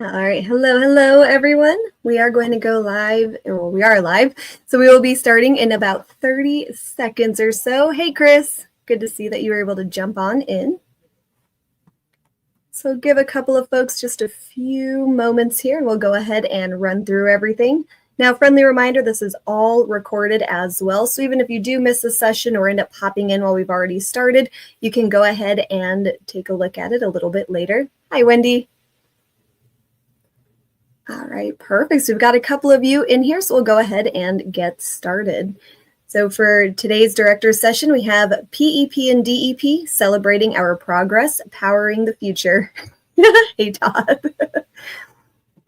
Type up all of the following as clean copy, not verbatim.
All right. Hello, everyone. We are going to go live. Well, we are live. So we will be starting in about 30 seconds or so. Hey, Chris. Good to see that you were able to jump on in. So give a couple of folks just a few moments here, and we'll go ahead and run through everything. Now, friendly reminder, this is all recorded as well. So even if you do miss a session or end up popping in while we've already started, you can go ahead and take a look at it a little bit later. Hi, Wendy. All right, perfect. So we've got a couple of you in here, so we'll go ahead and get started. So for today's director's session, we have PEP and DEP celebrating our progress, powering the future. Hey, Todd.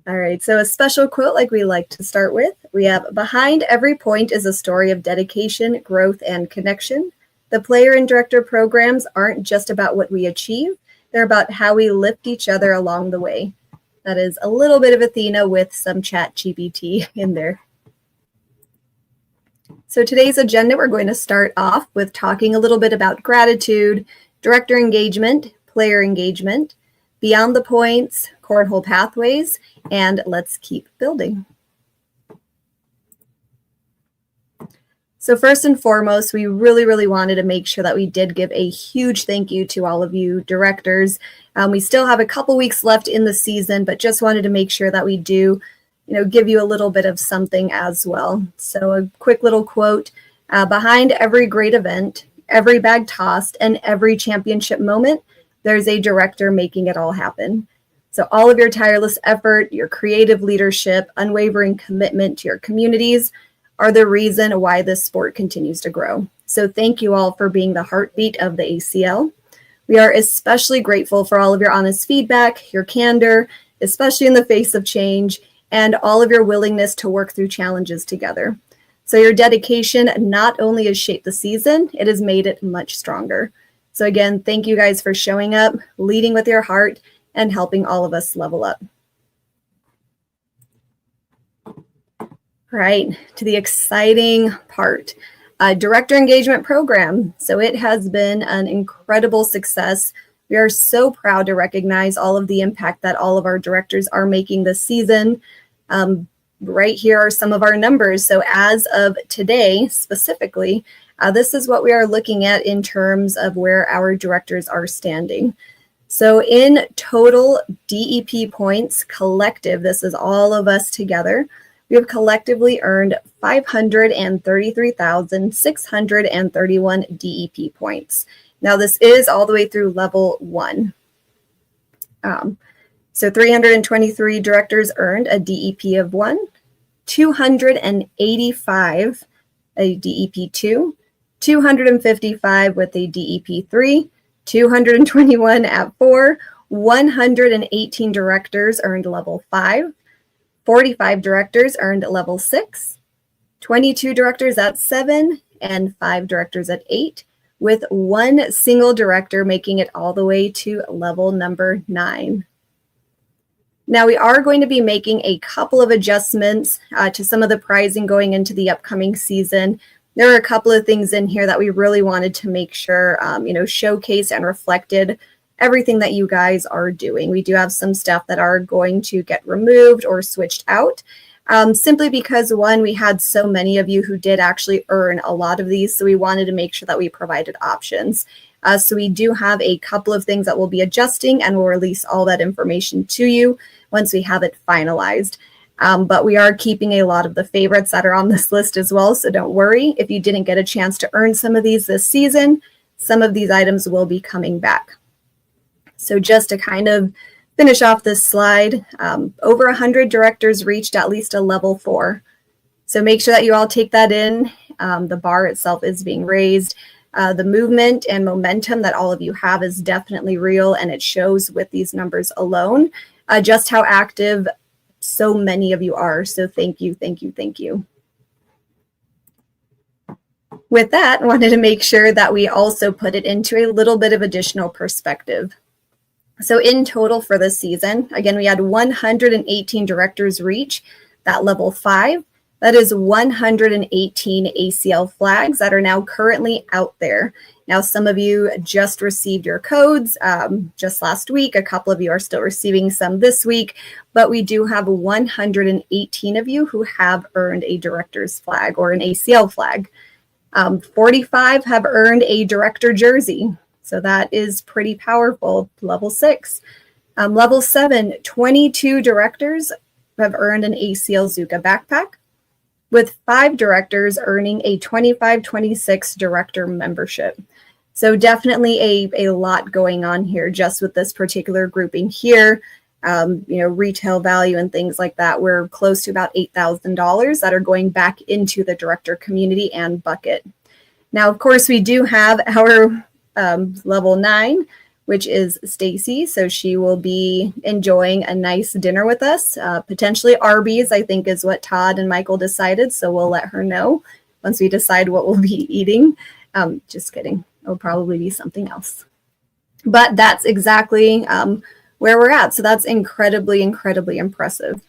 All right, so a special quote like we like to start with. We have, behind every point is a story of dedication, growth, and connection. The player and director programs aren't just about what we achieve. They're about how we lift each other along the way. That is a little bit of Athena with some ChatGPT in there. So today's agenda, we're going to start off with talking a little bit about gratitude, director engagement, player engagement, beyond the points, cornhole pathways, and let's keep building. So first and foremost, we really wanted to make sure that we did give a huge thank you to all of you directors. We still have a couple weeks left in the season, but just wanted to make sure that we do, give you a little bit of something as well. So a quick little quote, behind every great event, every bag tossed, and every championship moment, there's a director making it all happen. So all of your tireless effort, your creative leadership, unwavering commitment to your communities are the reason why this sport continues to grow. So thank you all for being the heartbeat of the ACL. We are especially grateful for all of your honest feedback, your candor, especially in the face of change, and all of your willingness to work through challenges together. So your dedication not only has shaped the season, it has made it much stronger. So again, thank you guys for showing up, leading with your heart, and helping all of us level up. Right, to the exciting part, director engagement program. So it has been an incredible success. We are so proud to recognize all of the impact that all of our directors are making this season. Right here are some of our numbers. So as of today, specifically, this is what we are looking at in terms of where our directors are standing. So in total DEP points collective, this is all of us together, we have collectively earned 533,631 DEP points. Now this is all the way through level 1. So 323 directors earned a DEP of 1, 285 a DEP 2, 255 with a DEP 3, 221 at 4, 118 directors earned level 5, 45 directors earned level 6, 22 directors at 7, and 5 directors at 8, with one single director making it all the way to level number 9. Now we are going to be making a couple of adjustments to some of the pricing going into the upcoming season. There are a couple of things in here that we really wanted to make sure, showcased and reflected everything that you guys are doing. We do have some stuff that are going to get removed or switched out, simply because, one, we had so many of you who did actually earn a lot of these, so we wanted to make sure that we provided options. So we do have a couple of things that we'll be adjusting, and we'll release all that information to you once we have it finalized. But we are keeping a lot of the favorites that are on this list as well, so don't worry. If you didn't get a chance to earn some of these this season, some of these items will be coming back. So just to kind of finish off this slide, over 100 directors reached at least a level 4. So make sure that you all take that in. The bar itself is being raised. The movement and momentum that all of you have is definitely real, and it shows with these numbers alone just how active so many of you are. So thank you. With that, I wanted to make sure that we also put it into a little bit of additional perspective. So in total for this season, again, we had 118 directors reach that level 5. That is 118 ACL flags that are now currently out there. Now, some of you just received your codes just last week. A couple of you are still receiving some this week, but we do have 118 of you who have earned a director's flag or an ACL flag. 45 have earned a director jersey. So that is pretty powerful, level 6. Level 7, 22 directors have earned an ACL Zuka backpack, with 5 directors earning a 25-26 director membership. So definitely a lot going on here just with this particular grouping here. Retail value and things like that. We're close to about $8,000 that are going back into the director community and bucket. Now, of course, we do have our level 9, which is Stacy. So she will be enjoying a nice dinner with us. Potentially Arby's, I think, is what Todd and Michael decided. So we'll let her know once we decide what we'll be eating. Just kidding. It'll probably be something else. But that's exactly where we're at. So that's incredibly, incredibly impressive.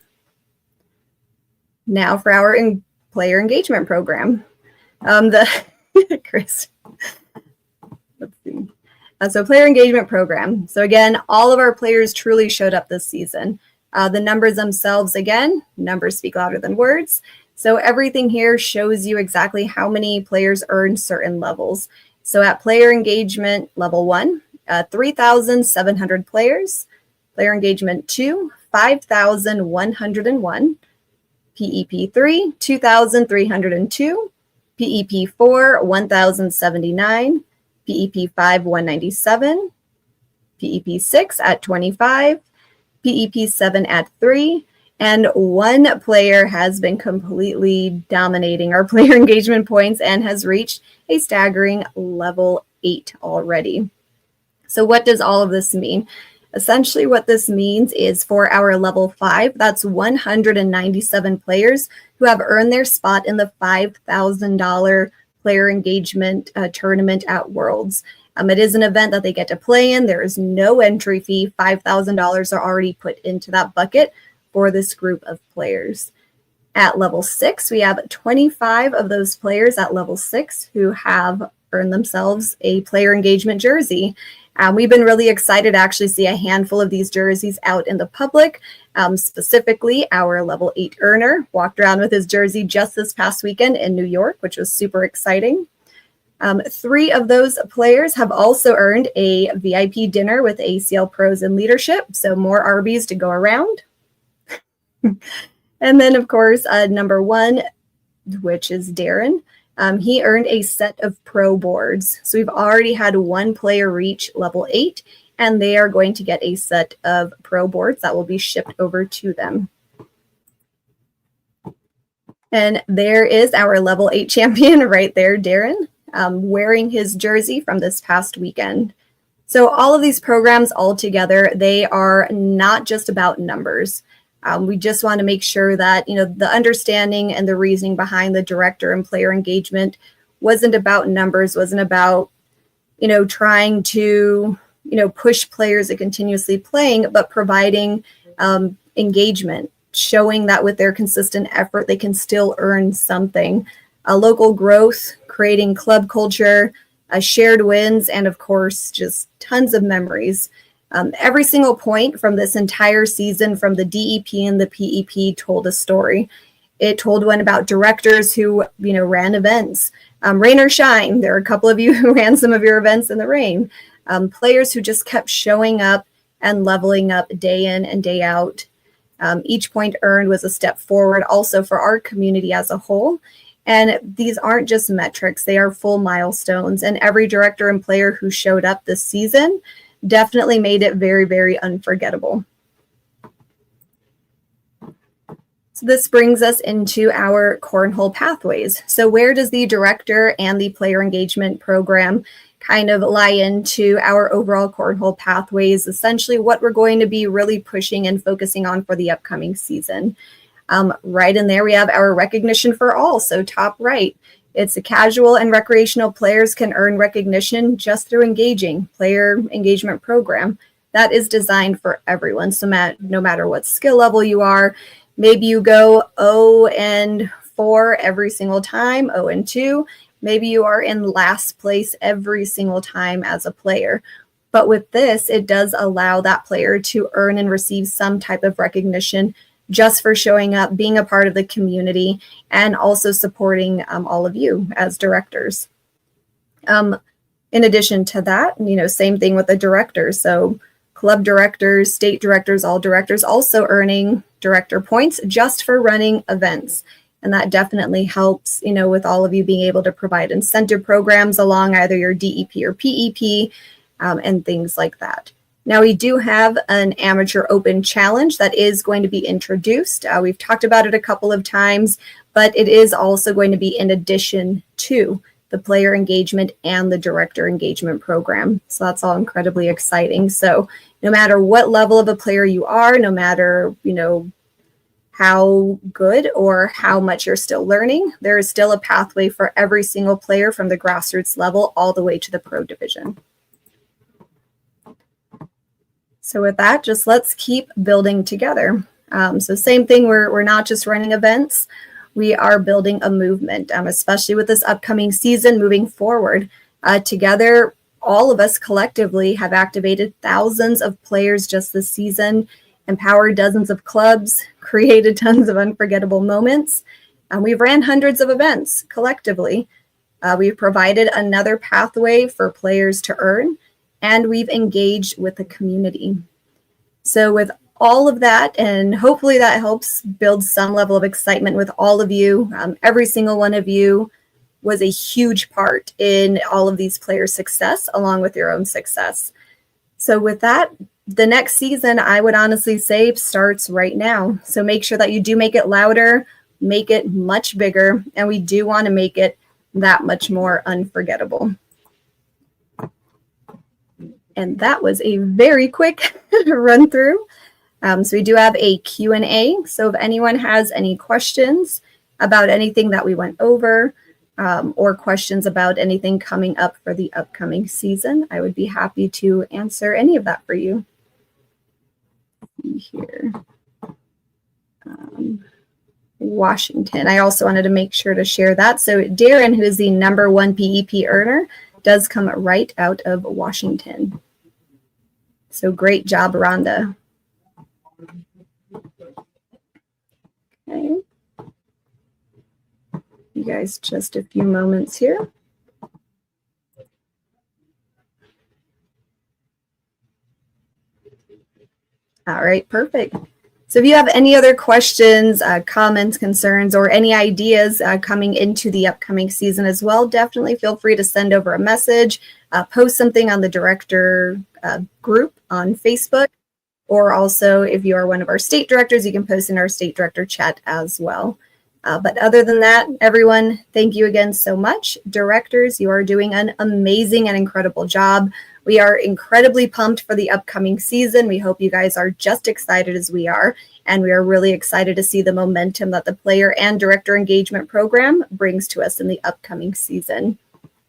Now for our player engagement program. Chris. Let's see. So player engagement program. So again, all of our players truly showed up this season. The numbers themselves, again, numbers speak louder than words. So everything here shows you exactly how many players earned certain levels. So at player engagement level 1, 3,700 players. Player engagement 2, 5,101. PEP 3, 2,302. PEP 4, 1,079. PEP 5, 197, PEP 6 at 25, PEP 7 at 3, and one player has been completely dominating our player engagement points and has reached a staggering level 8 already. So what does all of this mean? Essentially what this means is for our level 5, that's 197 players who have earned their spot in the $5,000 player engagement tournament at Worlds. It is an event that they get to play in. There is no entry fee. $5,000 are already put into that bucket for this group of players. At level 6, we have 25 of those players at level 6 who have earned themselves a player engagement jersey. We've been really excited to actually see a handful of these jerseys out in the public. Specifically, our level 8 earner walked around with his jersey just this past weekend in New York, which was super exciting. 3 of those players have also earned a VIP dinner with ACL pros in leadership, so more Arby's to go around. And then, of course, number 1, which is Darren. He earned a set of pro boards. So we've already had 1 player reach level 8, and they are going to get a set of pro boards that will be shipped over to them. And there is our level 8 champion right there, Darren, wearing his jersey from this past weekend. So all of these programs all together, they are not just about numbers. We just want to make sure that, the understanding and the reasoning behind the director and player engagement wasn't about numbers, wasn't about, trying to, push players to continuously playing, but providing engagement, showing that with their consistent effort, they can still earn something. Local growth, creating club culture, shared wins, and of course, just tons of memories. Every single point from this entire season from the DEP and the PEP told a story. It told one about directors who, ran events. Rain or shine, there are a couple of you who ran some of your events in the rain. Players who just kept showing up and leveling up day in and day out. Each point earned was a step forward also for our community as a whole. And these aren't just metrics, they are full milestones. And every director and player who showed up this season definitely made it very, very unforgettable. So this brings us into our cornhole pathways. So where does the director and the player engagement program kind of lie into our overall cornhole pathways? Essentially what we're going to be really pushing and focusing on for the upcoming season. Right in there, we have our recognition for all. So top right, it's a casual and recreational players can earn recognition just through engaging player engagement program. That is designed for everyone. So no matter what skill level you are, maybe you go 0-4 4 every single time, 0-2. Maybe you are in last place every single time as a player. But with this, it does allow that player to earn and receive some type of recognition just for showing up, being a part of the community, and also supporting all of you as directors. In addition to that, same thing with the directors. So club directors, state directors, all directors also earning director points just for running events. And that definitely helps, with all of you being able to provide incentive programs along either your DEP or PEP and things like that. Now, we do have an amateur open challenge that is going to be introduced. We've talked about it a couple of times, but it is also going to be in addition to the player engagement and the director engagement program. So that's all incredibly exciting. So no matter what level of a player you are, no matter, how good or how much you're still learning, there is still a pathway for every single player from the grassroots level all the way to the pro division. So with that, just let's keep building together. So same thing, we're not just running events, we are building a movement, especially with this upcoming season moving forward. Together, all of us collectively have activated thousands of players just this season, empowered dozens of clubs, created tons of unforgettable moments. We've ran hundreds of events collectively. We've provided another pathway for players to earn, and we've engaged with the community. So with all of that, and hopefully that helps build some level of excitement with all of you. Every single one of you was a huge part in all of these players' success, along with your own success. So with that, the next season, I would honestly say, starts right now. So make sure that you do make it louder, make it much bigger, and we do want to make it that much more unforgettable. And that was a very quick run through. So we do have a Q&A. So if anyone has any questions about anything that we went over, or questions about anything coming up for the upcoming season, I would be happy to answer any of that for you. Here. Washington. I also wanted to make sure to share that. So Darren, who is the #1 PEP earner, does come right out of Washington. So great job, Rhonda. Okay. You guys, just a few moments here. All right, perfect. So if you have any other questions, comments, concerns, or any ideas coming into the upcoming season as well, definitely feel free to send over a message, post something on the director group on Facebook, or also if you are one of our state directors, you can post in our state director chat as well. But other than that, everyone, thank you again so much. Directors, you are doing an amazing and incredible job. We are incredibly pumped for the upcoming season. We hope you guys are just excited as we are, and we are really excited to see the momentum that the player and director engagement program brings to us in the upcoming season.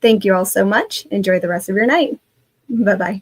Thank you all so much. Enjoy the rest of your night. Bye-bye.